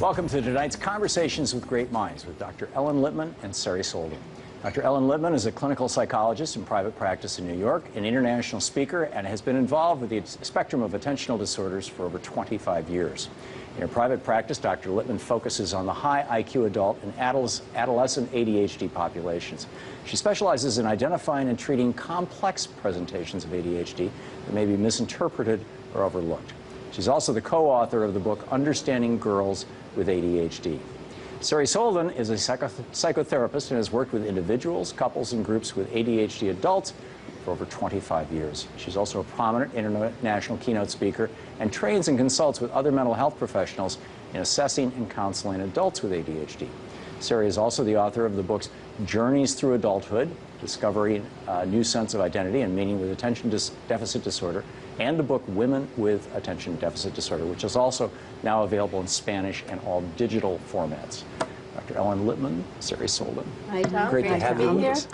Welcome to tonight's Conversations with Great Minds with Dr. Ellen Littman and Sari Solden. Dr. Ellen Littman is a clinical psychologist in private practice in New York, an international speaker, and has been involved with the spectrum of attentional disorders for over 25 years. In her private practice, Dr. Littman focuses on the high IQ adult and adolescent ADHD populations. She specializes in identifying and treating complex presentations of ADHD that may be misinterpreted or overlooked. She's also the co-author of the book Understanding Girls with ADHD. Sari Solden is a psychotherapist and has worked with individuals, couples, and groups with ADHD adults for over 25 years. She's also a prominent international keynote speaker and trains and consults with other mental health professionals in assessing and counseling adults with ADHD. Sari is also the author of the books Journeys Through Adulthood, Discovering a New Sense of Identity and Meaning with Attention Deficit Disorder, and the book Women with Attention Deficit Disorder, which is also now available in Spanish and all digital formats. Dr. Ellen Littman, Sari Solden. Hi, Tom. Great to have you with us.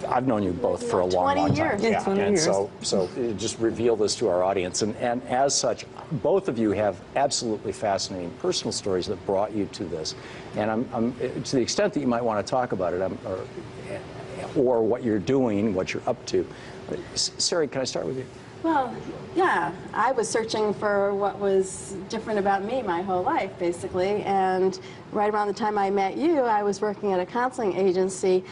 I've known you both for a long, long time. 20 years. Yeah, and so just reveal this to our audience. And as such, both of you have absolutely fascinating personal stories that brought you to this. And I'm to the extent that you might want to talk about it, or what you're doing, what you're up to. Sari, can I start with you? Well, yeah, I was searching for what was different about me my whole life, basically. And right around the time I met you, I was working at a counseling agency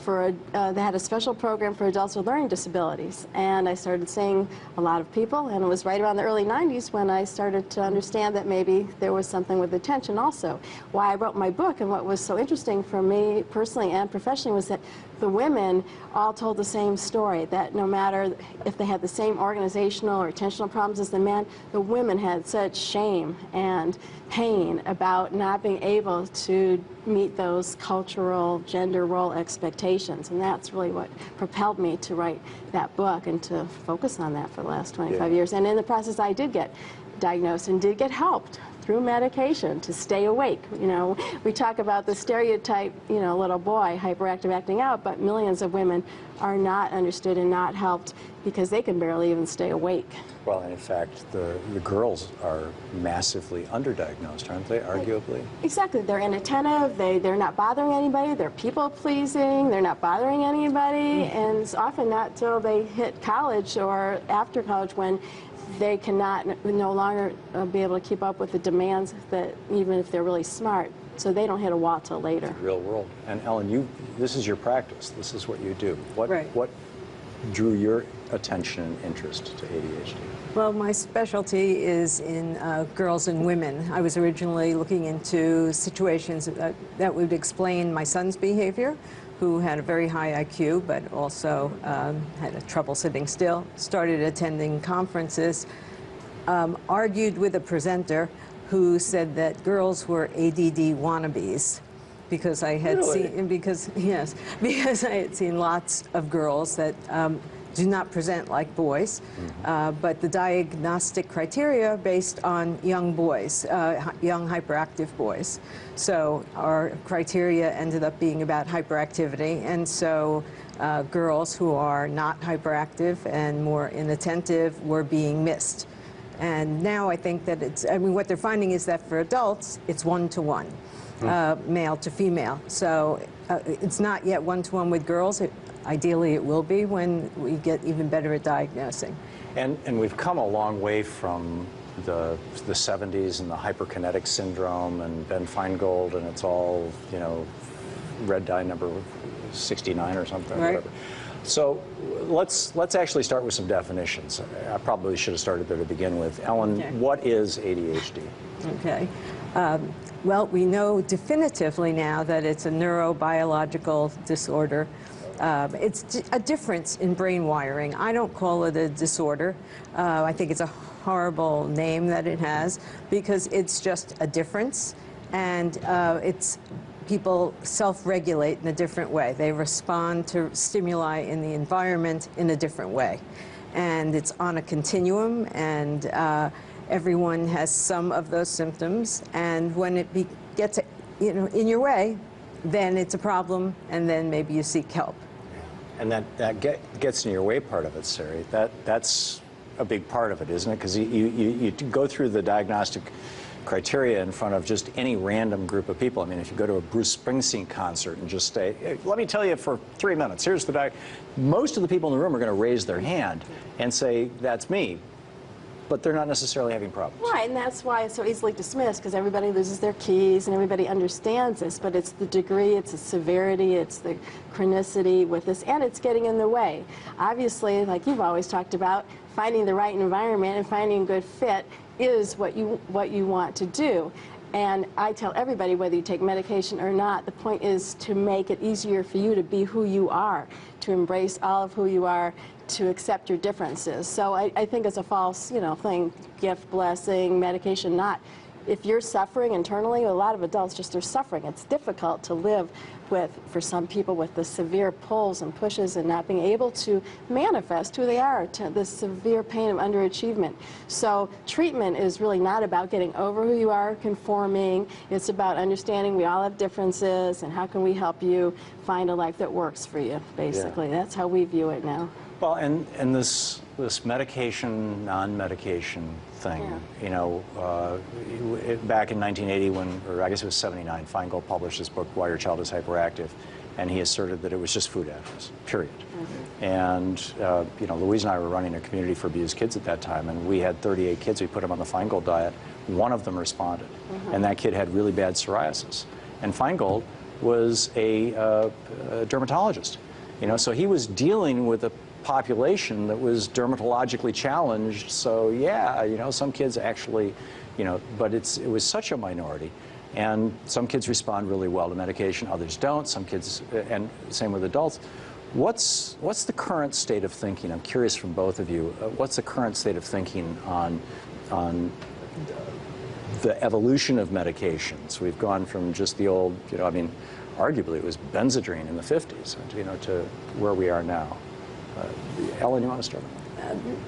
for they had a special program for adults with learning disabilities, and I started seeing a lot of people, and it was right around the early 90s when I started to understand that maybe there was something with attention also. Why I wrote my book, and what was so interesting for me personally and professionally, was that the women all told the same story, that no matter if they had the same organizational or attentional problems as the men, the women had such shame and pain about not being able to meet those cultural gender role expectations. And that's really what propelled me to write that book and to focus on that for the last 25 years. And in the process, I did get diagnosed and did get helped through medication to stay awake. You know, we talk about the stereotype, you know, little boy, hyperactive, acting out, but millions of women are not understood and not helped because they can barely even stay awake. Well, and in fact, the girls are massively underdiagnosed, aren't they, arguably? Exactly. They're inattentive, they're not bothering anybody, they're people-pleasing, they're not bothering anybody, and it's often not till they hit college or after college when they cannot no longer be able to keep up with the demands that even if they're really smart. So they don't hit a wall till later. Real world. And Ellen, this is your practice. This is what you do. What drew your attention and interest to ADHD? Well, my specialty is in girls and women. I was originally looking into situations that would explain my son's behavior, who had a very high IQ, but also had trouble sitting still, started attending conferences, argued with a presenter who said that girls were ADD wannabes, because I had seen, because I had seen lots of girls that do not present like boys, but the diagnostic criteria based on young boys, young hyperactive boys. So our criteria ended up being about hyperactivity, and so girls who are not hyperactive and more inattentive were being missed. And now I think that what they're finding is that for adults, it's one-to-one, male to female. So it's not yet one-to-one with girls. Ideally, it will be when we get even better at diagnosing. And we've come a long way from the 70s and the hyperkinetic syndrome and Ben Feingold, and it's all, you know, red dye number 69 or something. Right. Whatever. So let's actually start with some definitions. I probably should have started there to begin with. Ellen, what is ADHD? Okay. Well, we know definitively now that it's a neurobiological disorder. It's a difference in brain wiring. I don't call it a disorder. I think it's a horrible name that it has, because it's just a difference, and people self-regulate in a different way. They respond to stimuli in the environment in a different way. And it's on a continuum, and everyone has some of those symptoms, and when it gets in your way, then it's a problem, and then maybe you seek help. And that gets in your way part of it, Sari. That's a big part of it, isn't it? Because you go through the diagnostic criteria in front of just any random group of people. I mean, if you go to a Bruce Springsteen concert and just say, hey, let me tell you for 3 minutes, here's the most of the people in the room are going to raise their hand and say, that's me. But they're not necessarily having problems. Right, and that's why it's so easily dismissed, because everybody loses their keys and everybody understands this, but it's the degree, it's the severity, it's the chronicity with this, and it's getting in the way. Obviously, like you've always talked about, finding the right environment and finding a good fit is what you want to do. And I tell everybody, whether you take medication or not, the point is to make it easier for you to be who you are, to embrace all of who you are, to accept your differences. So I think it's a false, thing, gift, blessing, medication, not. If you're suffering internally, a lot of adults just are suffering. It's difficult to live with, for some people, with the severe pulls and pushes and not being able to manifest who they are, to the severe pain of underachievement. So treatment is really not about getting over who you are, conforming. It's about understanding we all have differences and how can we help you find a life that works for you, basically. Yeah. That's how we view it now. Well, and this medication, non-medication thing, back in 1980 or I guess it was 79, Feingold published his book, Why Your Child is Hyperactive, and he asserted that it was just food additives, period. Mm-hmm. And, Louise and I were running a community for abused kids at that time, and we had 38 kids. We put them on the Feingold diet. One of them responded, and that kid had really bad psoriasis. And Feingold was a dermatologist, so he was dealing with a population that was dermatologically challenged. So yeah, some kids actually, but it was such a minority. And some kids respond really well to medication, others don't. Some kids, and same with adults. What's the current state of thinking? I'm curious from both of you. What's the current state of thinking on the evolution of medications? We've gone from just the old, arguably it was Benzedrine in the 50s, to where we are now. Ellen, you want to start?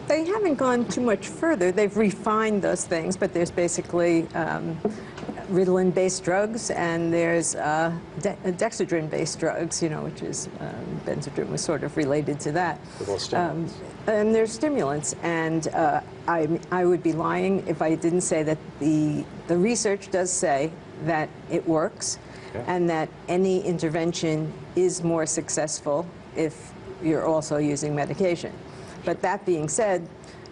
They haven't gone too much further. They've refined those things, but there's basically Ritalin-based drugs, and there's dexedrine-based drugs, which is, Benzedrine was sort of related to that. And there's stimulants, and I would be lying if I didn't say that the research does say that it works, and that any intervention is more successful if you're also using medication. But that being said,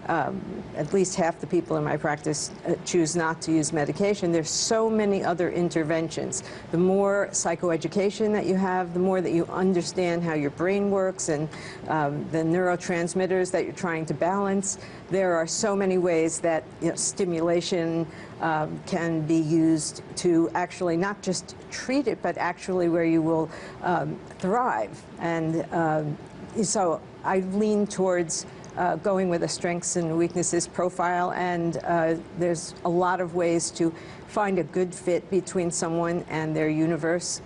at least half the people in my practice choose not to use medication. There's so many other interventions. The more psychoeducation that you have, the more that you understand how your brain works and the neurotransmitters that you're trying to balance. There are so many ways that stimulation can be used to actually not just treat it, but actually where you will thrive. And so I lean towards going with a strengths and weaknesses profile, and there's a lot of ways to find a good fit between someone and their universe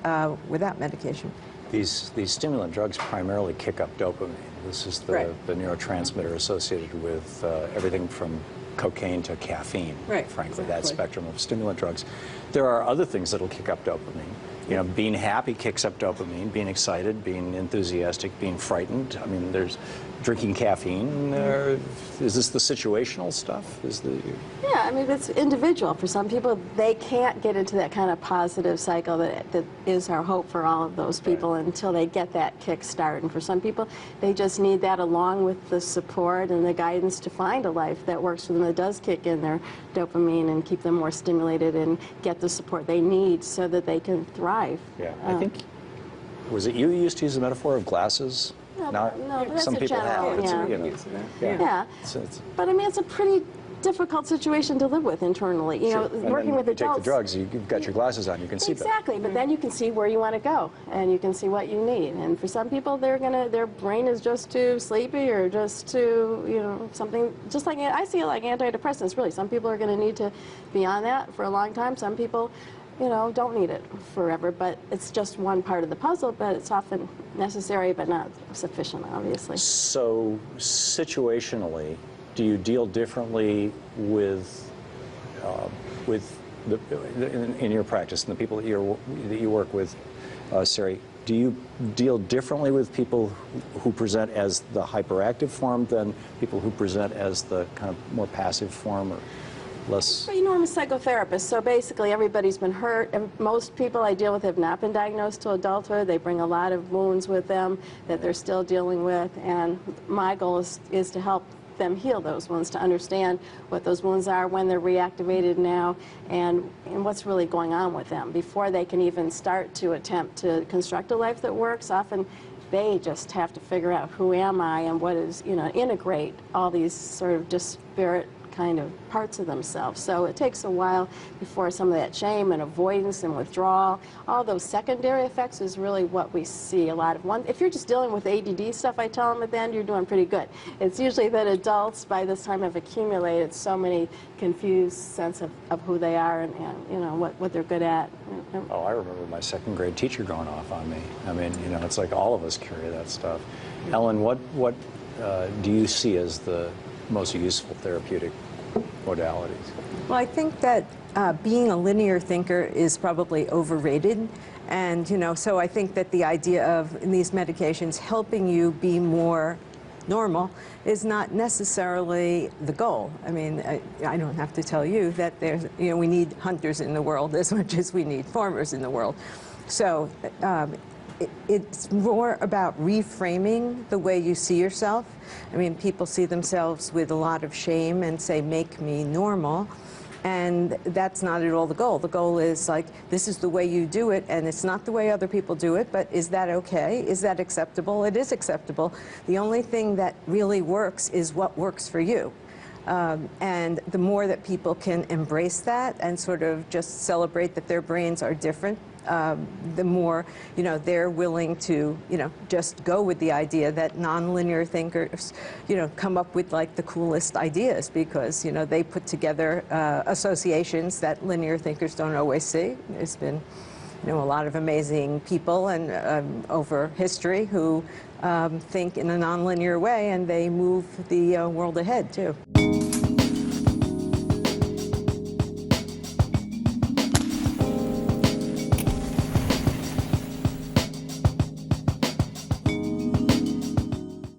without medication. These stimulant drugs primarily kick up dopamine. This is the neurotransmitter associated with everything from cocaine to caffeine, frankly, that spectrum of stimulant drugs. There are other things that'll kick up dopamine. Being happy kicks up dopamine, being excited, being enthusiastic, being frightened. I mean, there's drinking caffeine. Is this the situational stuff? Yeah, I mean, it's individual. For some people, they can't get into that kind of positive cycle that is our hope for all of those people until they get that kick start. And for some people, they just need that along with the support and the guidance to find a life that works for them, that does kick in their dopamine and keep them more stimulated and get the support they need so that they can thrive. Yeah, I think, was it you who used to use the metaphor of glasses? No, but that's some people general, have. But I mean, it's a pretty difficult situation to live with internally. Working with adults. You take the drugs, you've got your glasses on, you can see better. Exactly, but then you can see where you want to go, and you can see what you need. And for some people, their brain is just too sleepy, or just too, something. Just like I see it like antidepressants. Really, some people are going to need to be on that for a long time. Some people, don't need it forever, but it's just one part of the puzzle, but it's often necessary but not sufficient, obviously. So, situationally, do you deal differently with in your practice and the people that you work with, Sari, do you deal differently with people who present as the hyperactive form than people who present as the kind of more passive form, or less? Well, you know, I'm a psychotherapist, so basically everybody's been hurt, and most people I deal with have not been diagnosed to adulthood. They bring a lot of wounds with them that they're still dealing with, and my goal is to help them heal those wounds, to understand what those wounds are, when they're reactivated now, and what's really going on with them before they can even start to attempt to construct a life that works. Often they just have to figure out who am I and what is, you know, integrate all these sort of disparate kind of parts of themselves. So it takes a while before some of that shame and avoidance and withdrawal, all those secondary effects is really what we see a lot of. If you're just dealing with ADD stuff, I tell them at the end, you're doing pretty good. It's usually that adults by this time have accumulated so many confused sense of who they are and you know, what they're good at. Oh, I remember my second grade teacher going off on me. I mean, you know, it's like all of us carry that stuff. Ellen, what do you see as the most useful therapeutic modalities? Well, I think that being a linear thinker is probably overrated. And, you know, so I think that the idea of, in these medications, helping you be more normal is not necessarily the goal. I mean, I don't have to tell you that there's, you know, we need hunters in the world as much as we need farmers in the world. So it's more about reframing the way you see yourself. I mean, people see themselves with a lot of shame and say, make me normal. And that's not at all the goal. The goal is like, this is the way you do it, and it's not the way other people do it, but is that okay? Is that acceptable? It is acceptable. The only thing that really works is what works for you. And the more that people can embrace that and sort of just celebrate that their brains are different, the more, you know, they're willing to, you know, just go with the idea that nonlinear thinkers, you know, come up with like the coolest ideas because, you know, they put together associations that linear thinkers don't always see. There's been, you know, a lot of amazing people and over history who think in a nonlinear way, and they move the world ahead too.